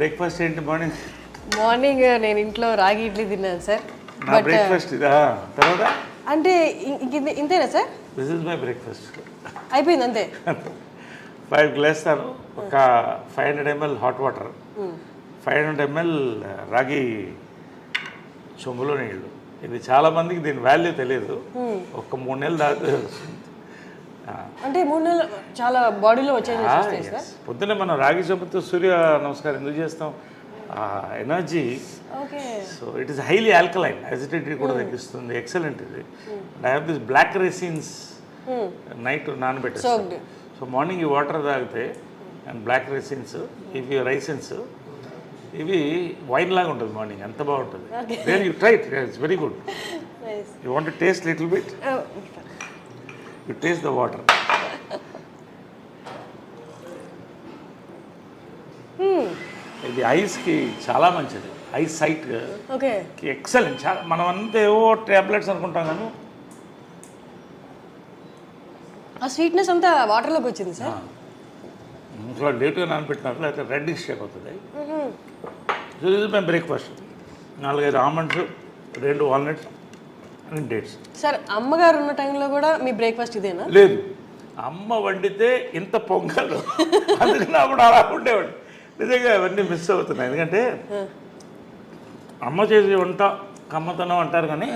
Breakfast ఏంటి morning? Morning నేను ఇంట్లో రాగి ఇడ్లీ తిన్నాను సార్. నా బ్రేక్ఫాస్ట్ ఇదా? తర్వాత అంటే ఇంతేనా sir? This is my breakfast. అయిపోయింది అంతే. 5 గ్లాసులు ఒక 500 ml హాట్ వాటర్, 500 ml రాగి చెంబులో నీళ్ళు. ఇది చాలా మందికి దీని వాల్యూ తెలియదు. ఒక 3 నెలలు దాకా అంటే 3 నెలలు చాలా బాడీలో వచ్చేది సార్. పొద్దున్నే మనం రాగి చెంబుతో సూర్య నమస్కారం ఎందుకు చేస్తాం? Energy. So it is highly alkaline, acidity కూడా తగ్గిస్తుంది. ఎక్సలెంట్ ఇది. I have this black raisins night నానబెట్టేస్తాను. సో మార్నింగ్ ఈ వాటర్ తాగితే అండ్ బ్లాక్ రైసిన్స్, ఇవి రైసిన్స్ ఇవి వైన్ లాగా ఉంటుంది మార్నింగ్, ఎంత బాగుంటుంది. Then you try it, it's very good. You want to taste little bit? You taste the water. ఇది ఐస్కి చాలా మంచిది, ఐస్ సైట్ ఎక్సలెంట్. చాలా మనం అంతా ఏవో టాబ్లెట్స్ అనుకుంటాం కానీ ఆ స్వీట్నెస్ అంతా వాటర్లోకి వచ్చింది సార్. ఇంట్లో లేట్గా నానబెట్టినారు, లేకపోతే రెడ్ షేక్ అవుతుంది. సో ఇది మేము breakfast. 4-5 almonds, 2 walnuts and dates. Sir అమ్మగారు ఉన్న టైంలో కూడా మీ బ్రేక్ఫాస్ట్ ఇదేనా? లేదు, అమ్మ వండితే ఇంత పొంగలు, అందుకని అప్పుడు అలా ఉండేవాడు. నిజంగా అవన్నీ మిస్ అవుతున్నాయి. ఎందుకంటే అమ్మ చేసే వంట కమ్మతనం అంటారు, కానీ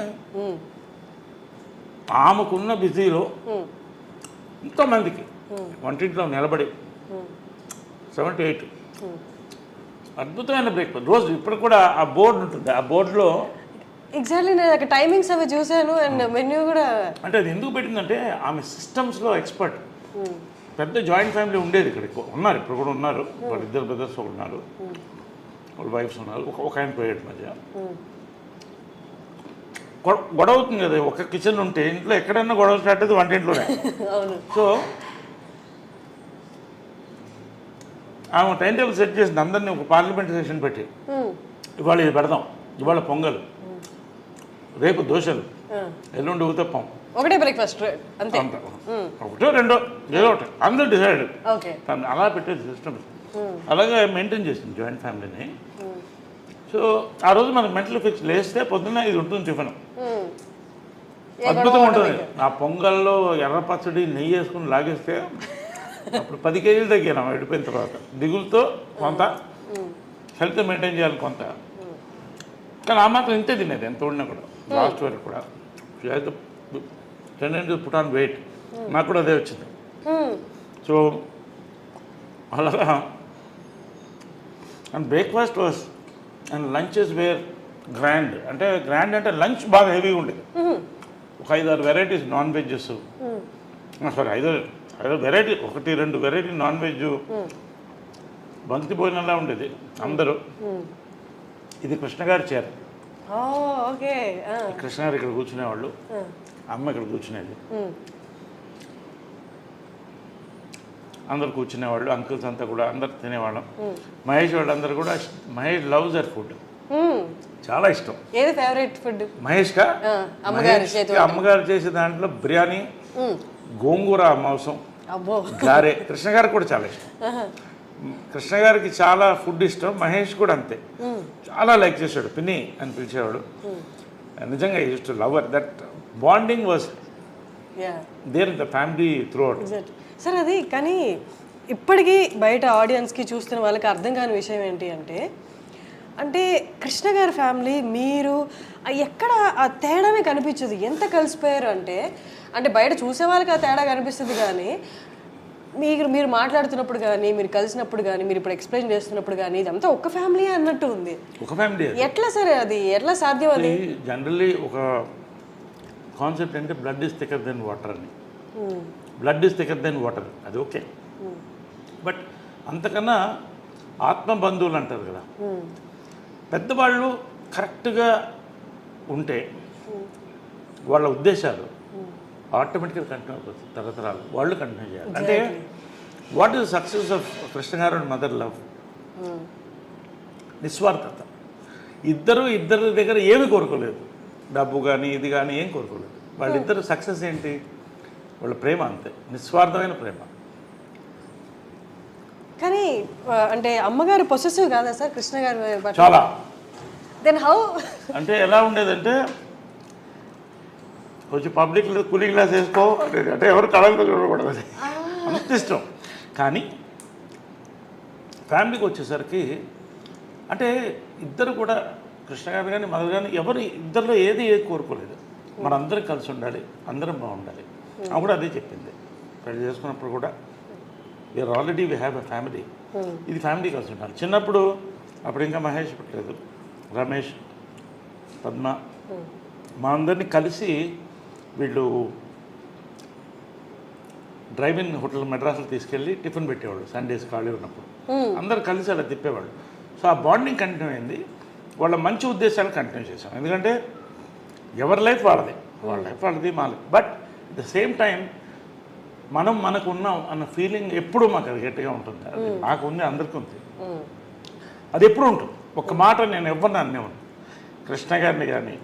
ఆమెకున్న బిజీలో ఎంతోమందికి వంటింట్లో నిలబడి 7 to 8 అద్భుతమైన బ్రేక్ఫాస్ట్ రోజు. ఇప్పుడు కూడా ఆ బోర్డు ఉంటుంది, ఆ బోర్డులో ఎగ్జాక్ట్లీ నేను అక్కడ టైమింగ్స్ అవి చూశాను అండ్ మెన్యూ కూడా. అంటే అది ఎందుకు పెట్టిందంటే ఆమె సిస్టమ్స్లో ఎక్స్పర్ట్. పెద్ద జాయింట్ ఫ్యామిలీ ఉండేది ఇక్కడ, ఉన్నారు ఇప్పుడు కూడా ఉన్నారు. వాళ్ళ 2 బ్రదర్స్ ఉన్నారు, వాళ్ళ వైఫ్స్ ఉన్నారు, ఒక ఆయన పోయేటి మధ్య గొడవ అవుతుంది కదా. ఒక కిచెన్ ఉంటే ఇంట్లో ఎక్కడైనా గొడవ స్టార్ట్ అయితే వంటింట్లోనే. సో ఆమె టైం టేబుల్ సెట్ చేసింది, అందరినీ ఒక పార్లమెంట్ సెషన్ పెట్టి ఇవాళ ఇది పెడదాం, ఇవాళ పొంగల్, రేపు దోశలు, ఎల్లుండి ఊతప్పం, ఒకటే బ్రేక్ఫాస్ట్ అంతే, ఒకటో రెండో ఏదో ఒకటి అందరూ డిసైడ్. అలా పెట్టేది సిస్టమ్. అలాగే మెయింటైన్ చేసింది జాయింట్ ఫ్యామిలీని. సో ఆ రోజు మనకు మెంటల్ ఫిక్స్ లేస్తే పొద్దున్న ఇది ఉంటుంది టిఫిన్, అద్భుతంగా ఉంటుంది. ఆ పొంగల్లో ఎర్ర పచ్చడి నెయ్యి వేసుకుని లాగేస్తే అప్పుడు 10 kgs తగ్గాను వెళ్ళిపోయిన తర్వాత. దిగులతో కొంత, హెల్త్ మెయింటైన్ చేయాలి కొంత, కానీ ఆ మాత్రం ఇంతే తినేది ఎంత ఉడినా కూడా. లాస్ట్ వరకు కూడా టెండెన్సీ పుట్ ఆన్ వెయిట్, నాకు కూడా అదే వచ్చింది. సో అలాగా and breakfast was and lunches were grand. అంటే గ్రాండ్ అంటే లంచ్ బాగా హెవీగా ఉండేది. ఒక 5-6 varieties non vegs, sorry 5 variety, 1-2 variety non veg, బంతి భోజనంలా ఉండేది అందరూ. ఇది కృష్ణగారి చీర. కృష్ణగారు ఇక్కడ కూర్చునేవాళ్ళు, అమ్మ ఇక్కడ కూర్చునేది, అందరు కూర్చునేవాళ్ళు, అంకుల్స్ అంతా కూడా అందరు తినేవాళ్ళం. మహేష్ వాళ్ళందరూ కూడా, మహేష్ లవ్స్ దర్ ఫుడ్, చాలా ఇష్టం. ఏది ఫేవరెట్ ఫుడ్ మహేష్గా? అమ్మగారు చేసే దాంట్లో బిర్యానీ, గోంగూర మాంసం, గారే. కృష్ణ గారికి కూడా చాలా ఇష్టం. కృష్ణ గారికి చాలా ఫుడ్ ఇష్టం, మహేష్ కూడా అంతే, చాలా లైక్ చేశాడు. పిన్ని అని పిలిచేవాడు. నిజంగా use to love that bonding was there in the family throughout. Sir అది కానీ ఇప్పటికీ బయట ఆడియన్స్కి చూస్తున్న వాళ్ళకి అర్థం కాని విషయం ఏంటి అంటే కృష్ణ గారి ఫ్యామిలీ మీరు ఎక్కడ ఆ తేడానే కనిపించదు. ఎంత కలిసిపోయారు అంటే బయట చూసే వాళ్ళకి ఆ తేడా కనిపిస్తుంది, కానీ మీరు మాట్లాడుతున్నప్పుడు కానీ, మీరు కలిసినప్పుడు కానీ, మీరు ఇప్పుడు ఎక్స్ప్లెయిన్ చేస్తున్నప్పుడు కానీ ఇదంతా ఒక ఫ్యామిలీ అన్నట్టు ఉంది. ఒక ఫ్యామిలీ ఎట్లా సార్ అది ఎట్లా సాధ్యం? అది జనరల్లీ ఒక కాన్సెప్ట్ అంటే blood is thicker than water అని. Blood is thicker than water, అది ఓకే. బట్ అంతకన్నా ఆత్మ బంధువులు అంటారు కదా, పెద్దవాళ్ళు కరెక్ట్గా ఉంటే వాళ్ళ ఉద్దేశాలు ఆటోమేటిక్గా కంటిన్యూ అయిపోతుంది. తరతరాలు వాళ్ళు కంటిన్యూ చేయాలి. అంటే what is success of Krishna గారు అండ్ మదర్ లవ్? నిస్వార్థత. ఇద్దరి దగ్గర ఏమి కోరుకోలేదు, డబ్బు కానీ ఇది కానీ ఏం కోరుకోలేదు. వాళ్ళిద్దరు సక్సెస్ ఏంటి? వాళ్ళ ప్రేమ, అంతే, నిస్వార్థమైన ప్రేమ. కానీ అంటే అమ్మగారు పొసెసివ్ కాదా సార్ కృష్ణ గారి పట్ల? చాలా. Then how? అంటే ఎలా ఉండేదంటే కొంచెం పబ్లిక్ కూలింగ్ గ్లాస్ వేసుకో అంటే ఎవరు కళలు చూడకూడదు, అంత ఇష్టం. కానీ ఫ్యామిలీకి వచ్చేసరికి అంటే ఇద్దరు కూడా కృష్ణ గారు కానీ మదర్ కానీ ఎవరు ఇద్దరిలో ఏది కోరుకోలేదు, మనందరం కలిసి ఉండాలి, అందరం బాగుండాలి. ఆమె కూడా అదే చెప్పింది పెళ్లి చేసుకున్నప్పుడు కూడా, we are already we have a family, ఇది ఫ్యామిలీ కలిసి ఉండాలి. చిన్నప్పుడు అప్పుడు ఇంకా మహేష్ పుట్టలేదు, రమేష్, పద్మ, మా అందరినీ కలిసి వీళ్ళు డ్రైవ్-ఇన్ హోటల్ మెడ్రాస్లో తీసుకెళ్ళి టిఫిన్ పెట్టేవాళ్ళు సండేస్ ఖాళీ ఉన్నప్పుడు, అందరు కలిసి అలా తిప్పేవాళ్ళు. సో ఆ బాండింగ్ కంటిన్యూ అయింది, వాళ్ళ మంచి ఉద్దేశాలు కంటిన్యూ చేశాం. ఎందుకంటే ఎవరి లైఫ్ వాళ్ళది, వాళ్ళ లైఫ్ వాళ్ళది, మా life. But at the same time మనం మనకు ఉన్నాం అన్న ఫీలింగ్ ఎప్పుడూ మాకు అది గట్టిగా ఉంటుంది. అది నాకు ఉంది, అందరికీ ఉంది, అది ఎప్పుడు ఉంటుంది. ఒక మాట నేను ఎవరిని అనేవాడు, కృష్ణ గారిని కానీ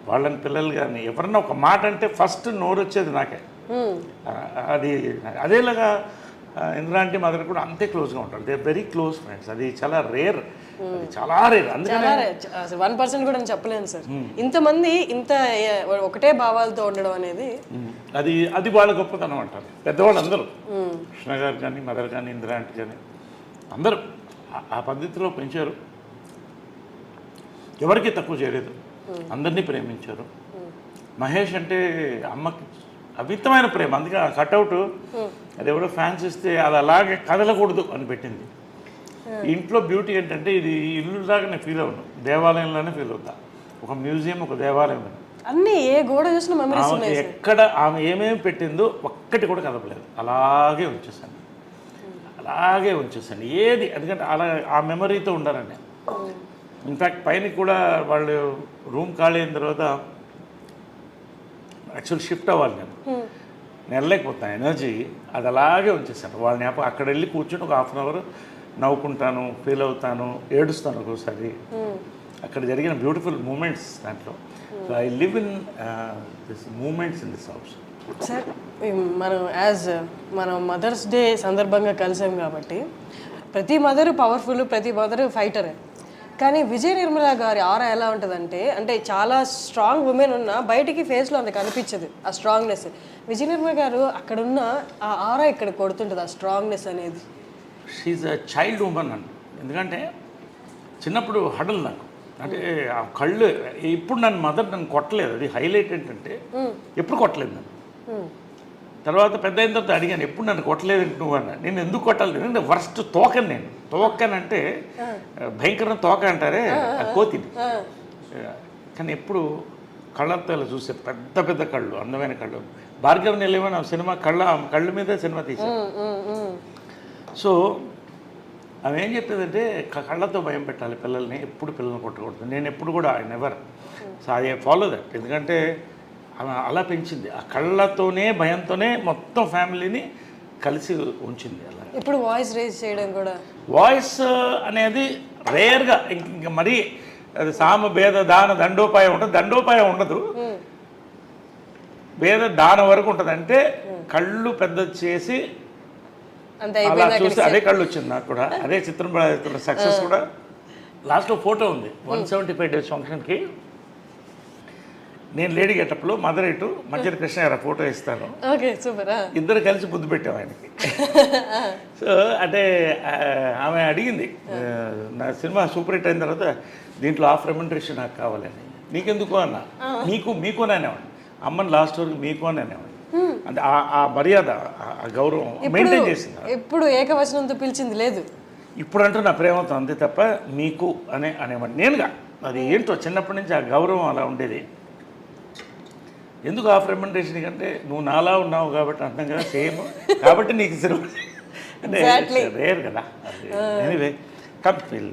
వాళ్ళని పిల్లలు కానీ ఎవరన్నా ఒక మాట అంటే ఫస్ట్ నోరు వచ్చేది నాకే. అది అదేలాగా ఇంద్రాంటి మదర్ కూడా అంతే క్లోజ్గా ఉంటారు, they are very close friends. అది చాలా రేర్, అది చాలా రేర్. అందుకని 1% కూడా చెప్పలేను సార్, ఇంతమంది ఇంత ఒకటే భావాలతో ఉండడం అనేది అది వాళ్ళ గొప్పతనం అంటారు పెద్దవాళ్ళు అందరూ. కృష్ణ గారు కానీ మదర్ కానీ ఇంద్రాంటి కానీ అందరూ ఆ పద్ధతిలో పెంచారు, ఎవరికి తక్కువ చేయలేదు, అందరినీ ప్రేమించారు. మహేష్ అంటే అమ్మకి అమితమైన ప్రేమ, అందుకే ఆ కట్అవుట్ అది ఎవరో ఫ్యాన్స్ ఇస్తే అది అలాగే కదలకూడదు అని పెట్టింది. ఇంట్లో బ్యూటీ ఏంటంటే ఇది ఇల్లులాగా నేను ఫీల్ అవ్వను, దేవాలయంలోనే ఫీల్ అవుతా, ఒక మ్యూజియం, ఒక దేవాలయం. అన్నీ ఏ గోడ చూసిన మెమరీస్ ఉన్నాయి. ఎక్కడ ఆమె ఏమేమి పెట్టిందో ఒక్కటి కూడా కదపలేదు, అలాగే ఉంచేసాను, అలాగే ఉంచేసాను ఏది. ఎందుకంటే అలా ఆ మెమరీతో ఉండాలండి. ఇన్ఫ్యాక్ట్ పైన కూడా వాళ్ళు రూమ్ ఖాళీ అయిన తర్వాత యాక్చువల్ షిఫ్ట్ అవ్వాలి, నేను వెళ్ళలేకపోతాను, ఎనర్జీ అది అలాగే ఉంచేసాను. వాళ్ళని అక్కడ వెళ్ళి కూర్చొని ఒక 1/2 అవర్ నవ్వుకుంటాను, ఫీల్ అవుతాను, ఏడుస్తాను ఒక్కోసారి. అక్కడ జరిగిన బ్యూటిఫుల్ మూమెంట్స్ దాంట్లో. So I live in this moments in this house. Sir మనం మదర్స్ డే సందర్భంగా కలిసాం కాబట్టి ప్రతి మదర్ పవర్ఫుల్, ప్రతి మదర్ ఫైటరే. కానీ విజయ నిర్మల గారి ఆరా ఎలా ఉంటుందంటే, అంటే చాలా స్ట్రాంగ్ ఉమెన్ ఉన్నా బయటికి ఫేస్లో అంత కనిపించదు ఆ స్ట్రాంగ్నెస్. విజయ నిర్మల గారు అక్కడున్న ఆ ఆరా ఇక్కడ కొడుతుంటుంది, ఆ స్ట్రాంగ్నెస్ అనేది. షీఈ్ అ చైల్డ్ ఉమెన్ అండి. ఎందుకంటే చిన్నప్పుడు హడల్ నాకు, అంటే ఆ కళ్ళు ఇప్పుడు నన్ను కొట్టలేదు, అది హైలైట్ ఏంటంటే ఎప్పుడు కొట్టలేదు నన్ను. తర్వాత పెద్ద అయిన తర్వాత అడిగాను, ఎప్పుడు నన్ను కొట్టలేదు నువ్వు అన్న. నేను ఎందుకు కొట్టాలి, ఎందుకంటే వర్స్ట్ తోకని నేను. తోకనంటే భయంకరమైన తోక అంటారే, కోతిని. కానీ ఎప్పుడు కళ్ళతో ఇలా చూసే పెద్ద పెద్ద కళ్ళు, అందమైన కళ్ళు. భార్గవ్ నిలయమని సినిమా కళ్ళ మీద సినిమా తీశాను. సో ఆమె ఏం చెప్పేదంటే కళ్ళతో భయం పెట్టాలి పిల్లల్ని, ఎప్పుడు పిల్లల్ని కొట్టకూడదు. నేను ఎప్పుడు కూడా I never. So I follow that. ఎందుకంటే అలా పెంచింది, ఆ కళ్ళతోనే భయంతోనే మొత్తం ఫ్యామిలీని కలిసి ఉంచింది. అలా ఇప్పుడు వాయిస్ రేజ్ చేయడం కూడా, వాయిస్ అనేది రేర్గా, ఇంక మరీ అది సామ భేద దాన దండోపాయం ఉంటుంది, దండోపాయం ఉండదు, భేద దాన వరకు ఉంటుంది. అంటే కళ్ళు పెద్ద చేసి అలా చూస్తే అదే కళ్ళు వచ్చింది నాకు కూడా. అదే చిత్రం సక్సెస్ కూడా. లాస్ట్లో ఫోటో ఉంది 175 days ఫంక్షన్కి, నేను లేడీ గెటప్లో మదర్ ఇటు మధ్యలో కృష్ణ గారు ఫోటో ఇస్తాను, ఇద్దరు కలిసి ముద్దు పెట్టాము ఆయనకి. సో అంటే ఆమె అడిగింది, నా సినిమా సూపర్ హిట్ అయిన తర్వాత దీంట్లో ఆఫ్ రెమ్యునరేషన్ నాకు కావాలని. నీకెందుకు అన్న, మీకు అని అనేవాడు, అమ్మని లాస్ట్ వరకు మీకు అని అనేవాడు. అంటే ఆ మర్యాద, ఆ గౌరవం మెయింటైన్ చేసింది. ఎప్పుడు ఏకవచనంతో పిలిచింది లేదు, ఇప్పుడు అంటూ నా ప్రేమతో అంతే తప్ప మీకు అనేవాడు నేనుగా. అది ఏంటో చిన్నప్పటి నుంచి ఆ గౌరవం అలా ఉండేది. ఎందుకు ఆఫ్ రెమ్యునరేషన్ కంటే నువ్వు నాలా ఉన్నావు కాబట్టి అంటాం కదా, సేమ్ కాబట్టి నీకు సినిమా అంటే రేర్ కదా. Anyway come feel.